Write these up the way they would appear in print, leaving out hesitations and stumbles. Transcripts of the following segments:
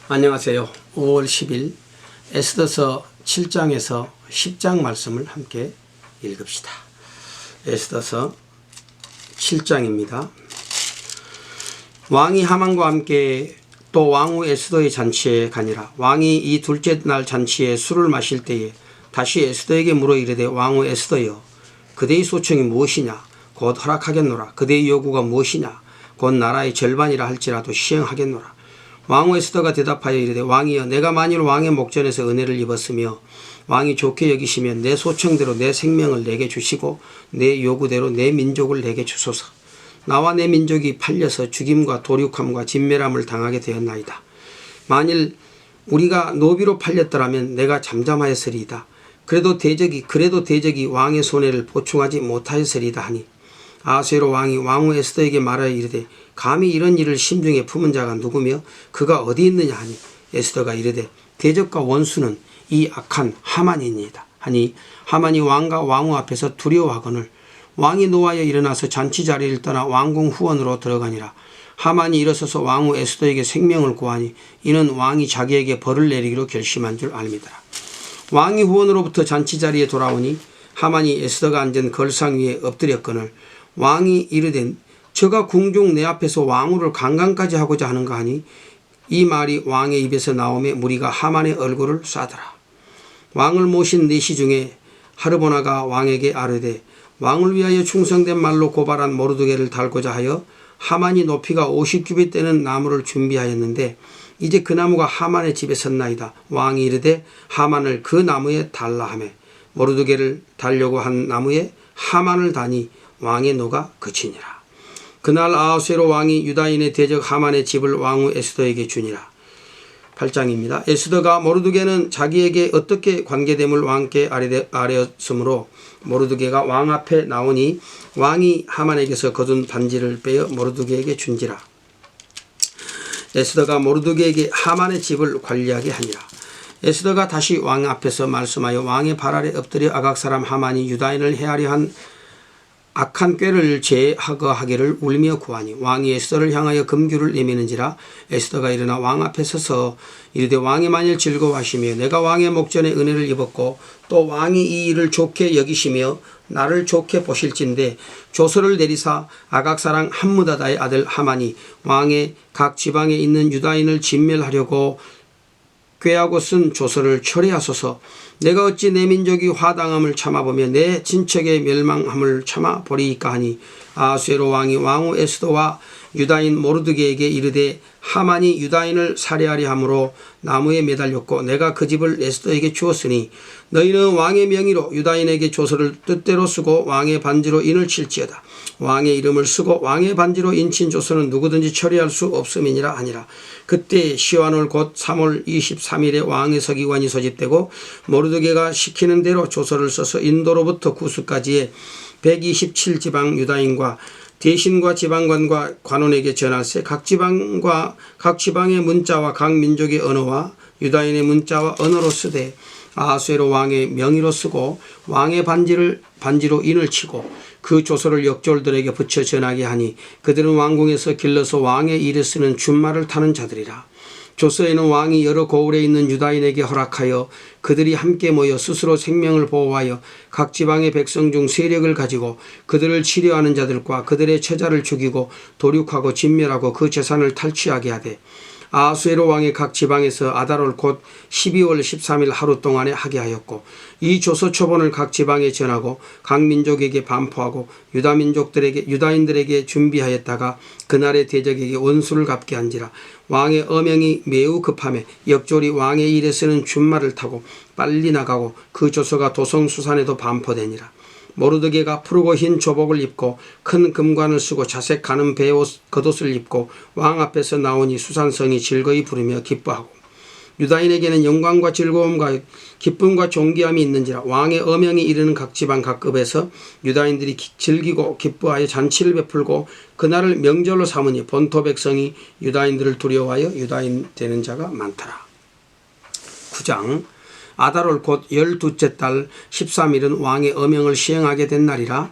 안녕하세요. 5월 10일 에스더서 7장에서 10장 말씀을 함께 읽읍시다. 에스더서 7장입니다. 왕이 하만과 함께 또 왕후 에스더의 잔치에 가니라. 왕이 이 둘째 날 잔치에 술을 마실 때에 다시 에스더에게 물어 이르되, 왕후 에스더여, 그대의 소청이 무엇이냐? 곧 허락하겠노라. 그대의 요구가 무엇이냐? 곧 나라의 절반이라 할지라도 시행하겠노라. 왕후 에스더가 대답하여 이르되, 왕이여, 내가 만일 왕의 목전에서 은혜를 입었으며 왕이 좋게 여기시면 내 소청대로 내 생명을 내게 주시고 내 요구대로 내 민족을 내게 주소서. 나와 내 민족이 팔려서 죽임과 도륙함과 진멸함을 당하게 되었나이다. 만일 우리가 노비로 팔렸더라면 내가 잠잠하였으리이다. 그래도 대적이 왕의 손해를 보충하지 못하였으리이다 하니, 아하수에로 왕이 왕후 에스더에게 말하여 이르되, 감히 이런 일을 심중에 품은 자가 누구며 그가 어디 있느냐 하니, 에스더가 이르되, 대적과 원수는 이 악한 하만이니이다 하니, 하만이 왕과 왕후 앞에서 두려워하거늘 왕이 노하여 일어나서 잔치 자리를 떠나 왕궁 후원으로 들어가니라. 하만이 일어서서 왕후 에스더에게 생명을 구하니 이는 왕이 자기에게 벌을 내리기로 결심한 줄 알미더라. 왕이 후원으로부터 잔치 자리에 돌아오니 하만이 에스더가 앉은 걸상 위에 엎드렸거늘 왕이 이르되, 저가 궁중 내 앞에서 왕후를 강간까지 하고자 하는가 하니, 이 말이 왕의 입에서 나오매 무리가 하만의 얼굴을 쏴더라. 왕을 모신 내시 중에 하르보나가 왕에게 아뢰되, 왕을 위하여 충성된 말로 고발한 모르드게를 달고자 하여 하만이 높이가 50규빗 되는 나무를 준비하였는데 이제 그 나무가 하만의 집에 섰나이다. 왕이 이르되, 하만을 그 나무에 달라 하매 모르드게를 달려고 한 나무에 하만을 다니 왕의 노가 그치니라. 그날 아하수에로 왕이 유다인의 대적 하만의 집을 왕후 에스더에게 주니라. 8장입니다. 에스더가 모르드게는 자기에게 어떻게 관계됨을 왕께 아뢰었으므로 모르드게가 왕 앞에 나오니 왕이 하만에게서 거둔 반지를 빼어 모르드게에게 준지라. 에스더가 모르드게에게 하만의 집을 관리하게 하니라. 에스더가 다시 왕 앞에서 말씀하여 왕의 발 아래 엎드려 아각 사람 하만이 유다인을 해하려 한 악한 꾀를 제하거하기를 울며 구하니, 왕이 에스더를 향하여 금규를 내미는지라. 에스더가 일어나 왕 앞에 서서 이르되, 왕이 만일 즐거워하시며 내가 왕의 목전에 은혜를 입었고 또 왕이 이 일을 좋게 여기시며 나를 좋게 보실진대 조서를 내리사 아각 사람 함무다다의 아들 하만이 왕의 각 지방에 있는 유다인을 진멸하려고 꾀하고 쓴 조서를 철회하소서. 내가 어찌 내 민족이 화당함을 참아보며 내 친척의 멸망함을 참아보리이까 하니, 아하수에로 왕이 왕후 에스더와 유다인 모르드게에게 이르되, 하만이 유다인을 살해하려 함으로 나무에 매달렸고 내가 그 집을 에스더에게 주었으니 너희는 왕의 명의로 유다인에게 조서를 뜻대로 쓰고 왕의 반지로 인을 칠지어다. 왕의 이름을 쓰고 왕의 반지로 인친 조서는 누구든지 처리할 수 없음이니라 하니라. 그때 시완월 곧 3월 23일에 왕의 서기관이 소집되고 모르드게가 시키는 대로 조서를 써서 인도로부터 구스까지의 127지방 유다인과 대신과 지방관과 관원에게 전할세. 각 지방의 문자와 각 민족의 언어와 유다인의 문자와 언어로 쓰되 아하수에로 왕의 명의로 쓰고 왕의 반지로 인을 치고 그 조서를 역졸들에게 붙여 전하게 하니, 그들은 왕궁에서 길러서 왕의 일에 쓰는 준말을 타는 자들이라. 조서에는 왕이 여러 고을에 있는 유다인에게 허락하여 그들이 함께 모여 스스로 생명을 보호하여 각 지방의 백성 중 세력을 가지고 그들을 치료하는 자들과 그들의 처자를 죽이고 도륙하고 진멸하고 그 재산을 탈취하게 하되, 아하수에로 왕의 각 지방에서 아달월 곧 12월 13일 하루 동안에 하게 하였고, 이 조서 초본을 각 지방에 전하고 각 민족에게 반포하고 유다인들에게 준비하였다가 그날의 대적에게 원수를 갚게 한지라. 왕의 어명이 매우 급함에 역졸이 왕의 일에 쓰는 준말을 타고 빨리 나가고 그 조서가 도성수산에도 반포되니라. 모르드게가 푸르고 흰 조복을 입고 큰 금관을 쓰고 자색 가는 겉옷을 입고 왕 앞에서 나오니 수산성이 즐거이 부르며 기뻐하고, 유다인에게는 영광과 즐거움과 기쁨과 존귀함이 있는지라. 왕의 어명이 이르는 각 지방 각급에서 유다인들이 즐기고 기뻐하여 잔치를 베풀고 그날을 명절로 삼으니 본토 백성이 유다인들을 두려워하여 유다인 되는 자가 많더라. 9장. 아달월 곧 12째 달 13일은 왕의 어명을 시행하게 된 날이라.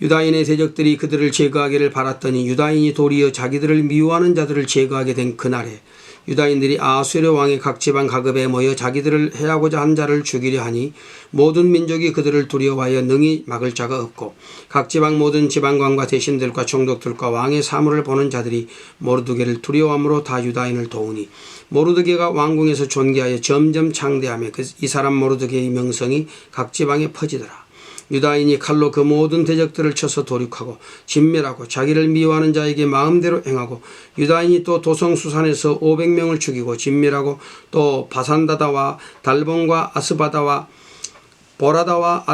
유다인의 대적들이 그들을 제거하기를 바랐더니 유다인이 도리어 자기들을 미워하는 자들을 제거하게 된 그날에 유다인들이 아수에르 왕의 각 지방 가급에 모여 자기들을 해하고자 한 자를 죽이려 하니 모든 민족이 그들을 두려워하여 능히 막을 자가 없고 각 지방 모든 지방관과 대신들과 총독들과 왕의 사물을 보는 자들이 모르드게를 두려워함으로 다 유다인을 도우니 모르드게가 왕궁에서 존귀하여 점점 창대하며 이 사람 모르드게의 명성이 각 지방에 퍼지더라. 유다인이 칼로 그 모든 대적들을 쳐서 도륙하고 진멸하고 자기를 미워하는 자에게 마음대로 행하고 유다인이 또 도성수산에서 500명을 죽이고 진멸하고 또 바산다다와 달본과 아스바다와 보라다와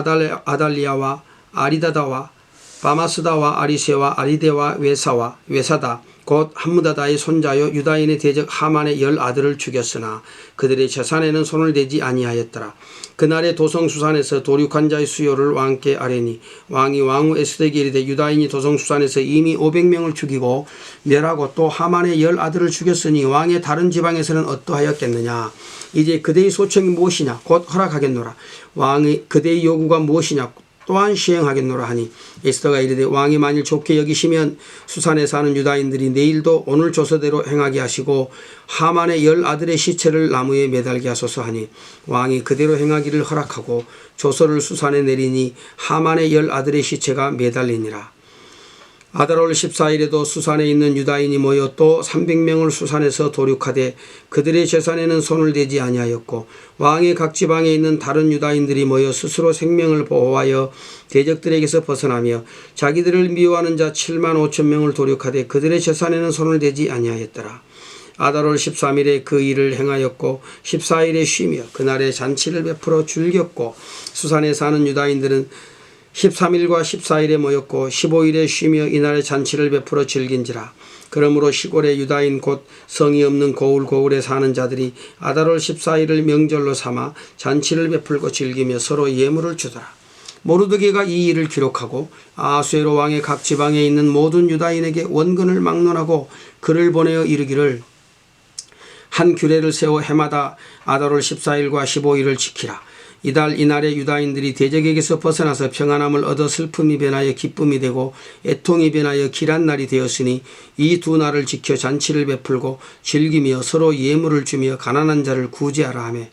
아달리아와 아리다다와 바마스다와 아리세와 아리데와 외사다 곧 함무다다의 손자요 유다인의 대적 하만의 10아들을 죽였으나 그들의 재산에는 손을 대지 아니하였더라. 그날에 도성수산에서 도륙한 자의 수요를 왕께 아뢰니 왕이 왕후 에스더에게 이르되 유다인이 도성수산에서 이미 500명을 죽이고 멸하고 또 하만의 10아들을 죽였으니 왕의 다른 지방에서는 어떠하였겠느냐. 이제 그대의 소청이 무엇이냐 곧 허락하겠노라. 왕의 그대의 요구가 무엇이냐 또한 시행하겠노라 하니 에스더가 이르되 왕이 만일 좋게 여기시면 수산에 사는 유다인들이 내일도 오늘 조서대로 행하게 하시고 하만의 10아들의 시체를 나무에 매달게 하소서 하니 왕이 그대로 행하기를 허락하고 조서를 수산에 내리니 하만의 10아들의 시체가 매달리니라. 아달월 14일에도 수산에 있는 유다인이 모여 또 300명을 수산에서 도륙하되 그들의 재산에는 손을 대지 아니하였고 왕의 각 지방에 있는 다른 유다인들이 모여 스스로 생명을 보호하여 대적들에게서 벗어나며 자기들을 미워하는 자 7만 5천 명을 도륙하되 그들의 재산에는 손을 대지 아니하였더라. 아달월 13일에 그 일을 행하였고 14일에 쉬며 그날에 잔치를 베풀어 즐겼고 수산에 사는 유다인들은 13일과 14일에 모였고 15일에 쉬며 이날에 잔치를 베풀어 즐긴지라. 그러므로 시골의 유다인 곧 성이 없는 고을고을에 사는 자들이 아달월 14일을 명절로 삼아 잔치를 베풀고 즐기며 서로 예물을 주더라. 모르드게가 이 일을 기록하고 아수에로 왕의 각 지방에 있는 모든 유다인에게 원근을 막론하고 글을 보내어 이르기를 한 규례를 세워 해마다 아달월 14일과 15일을 지키라. 이날에 유다인들이 대적에게서 벗어나서 평안함을 얻어 슬픔이 변하여 기쁨이 되고 애통이 변하여 길한 날이 되었으니 이 두 날을 지켜 잔치를 베풀고 즐기며 서로 예물을 주며 가난한 자를 구제하라 하며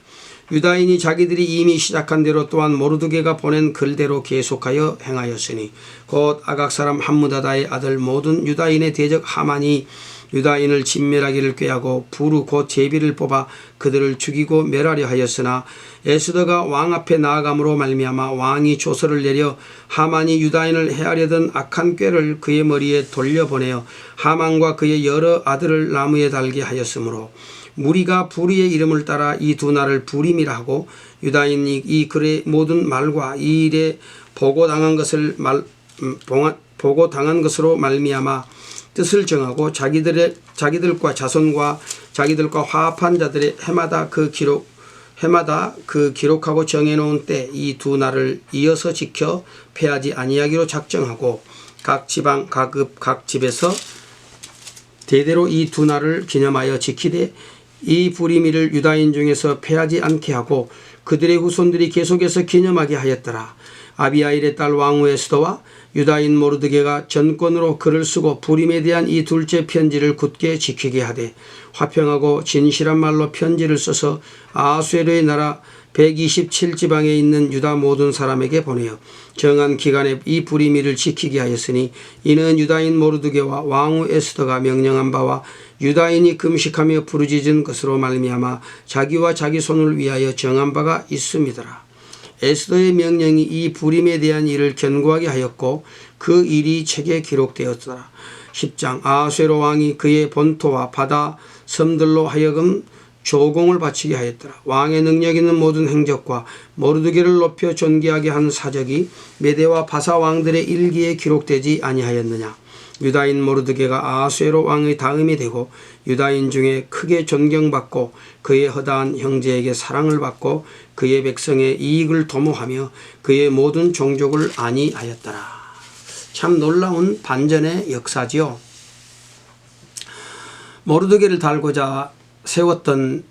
유다인이 자기들이 이미 시작한 대로 또한 모르드게가 보낸 글대로 계속하여 행하였으니 곧 아각 사람 함무다다의 아들 모든 유다인의 대적 하만이 유다인을 진멸하기를 꾀하고 부르 곧 제비를 뽑아 그들을 죽이고 멸하려 하였으나 에스더가 왕 앞에 나아감으로 말미암아 왕이 조서를 내려 하만이 유다인을 해하려던 악한 꾀를 그의 머리에 돌려보내어 하만과 그의 여러 아들을 나무에 달게 하였으므로 무리가 부리의 이름을 따라 이 두 날을 부림이라 하고 유다인이 이 글의 모든 말과 이 일에 보고당한 것으로 말미암아 뜻을 정하고 자기들과 자손과 자기들과 화합한 자들의 해마다 그 기록하고 정해놓은 때 이 두 날을 이어서 지켜 패하지 아니하기로 작정하고 각 지방 각 집에서 대대로 이 두 날을 기념하여 지키되 이 부리미를 유다인 중에서 패하지 않게 하고 그들의 후손들이 계속해서 기념하게 하였더라. 아비하일의 딸 왕후 에스더와 유다인 모르드게가 전권으로 글을 쓰고 부림에 대한 이 둘째 편지를 굳게 지키게 하되 화평하고 진실한 말로 편지를 써서 아수에르의 나라 127지방에 있는 유다 모든 사람에게 보내어 정한 기간에 이 부리미를 지키게 하였으니 이는 유다인 모르드게와 왕후 에스더가 명령한 바와 유다인이 금식하며 부르짖은 것으로 말미암아 자기와 자기 손을 위하여 정한 바가 있음이더라. 에스더의 명령이 이 부림에 대한 일을 견고하게 하였고 그 일이 책에 기록되었더라. 10장 아수에로 왕이 그의 본토와 바다 섬들로 하여금 조공을 바치게 하였더라. 왕의 능력 있는 모든 행적과 모르드게를 높여 존귀하게 한 사적이 메대와 바사 왕들의 일기에 기록되지 아니하였느냐. 유다인 모르드게가 아수에로 왕의 다음이 되고 유다인 중에 크게 존경받고 그의 허다한 형제에게 사랑을 받고 그의 백성의 이익을 도모하며 그의 모든 종족을 안위하였더라. 참 놀라운 반전의 역사지요. 모르드게를 달고자 세웠던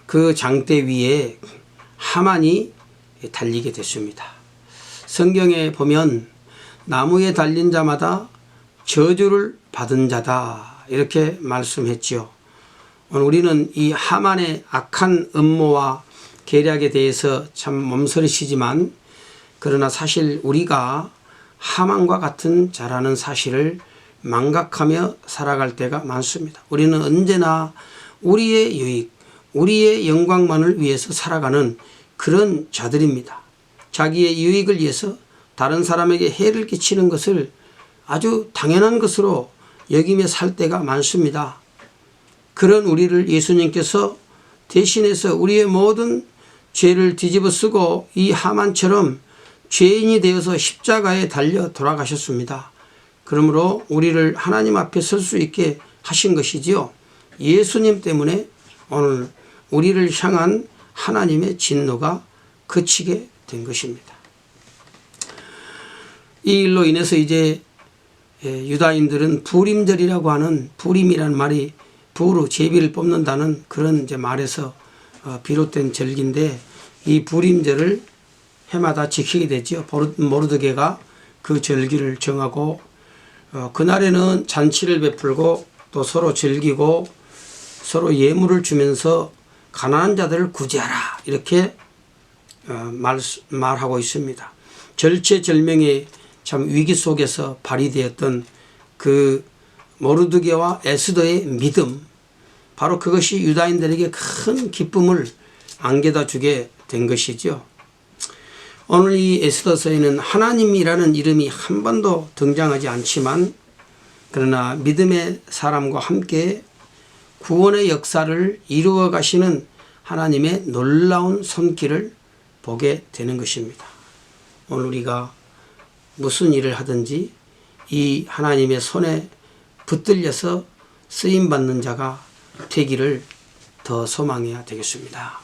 그 장대 위에 하만이 달리게 됐습니다. 성경에 보면 나무에 달린 자마다 저주를 받은 자다 이렇게 말씀했지요. 오늘 우리는 이 하만의 악한 음모와 계략에 대해서 참 몸서리치지만, 그러나 사실 우리가 하만과 같은 자라는 사실을 망각하며 살아갈 때가 많습니다. 우리는 언제나 우리의 유익, 우리의 영광만을 위해서 살아가는 그런 자들입니다. 자기의 유익을 위해서 다른 사람에게 해를 끼치는 것을 아주 당연한 것으로 여기며 살 때가 많습니다. 그런 우리를 예수님께서 대신해서 우리의 모든 죄를 뒤집어 쓰고 이 하만처럼 죄인이 되어서 십자가에 달려 돌아가셨습니다. 그러므로 우리를 하나님 앞에 설 수 있게 하신 것이지요. 예수님 때문에 오늘 우리를 향한 하나님의 진노가 그치게 된 것입니다. 이 일로 인해서 이제 유다인들은 부림절이라고 하는, 부림이라는 말이 부로 제비를 뽑는다는 그런 이제 말에서 비롯된 절기인데, 이 부림절을 해마다 지키게 되죠. 모르드게가 그 절기를 정하고 그날에는 잔치를 베풀고 또 서로 즐기고 서로 예물을 주면서 가난한 자들을 구제하라, 이렇게 말하고 있습니다. 절체절명의 참 위기 속에서 발휘되었던 그 모르드게와 에스더의 믿음, 바로 그것이 유다인들에게 큰 기쁨을 안겨다 주게 된 것이죠. 오늘 이 에스더서에는 하나님이라는 이름이 한 번도 등장하지 않지만, 그러나 믿음의 사람과 함께 구원의 역사를 이루어 가시는 하나님의 놀라운 손길을 보게 되는 것입니다. 오늘 우리가 무슨 일을 하든지 이 하나님의 손에 붙들려서 쓰임받는 자가 되기를 더 소망해야 되겠습니다.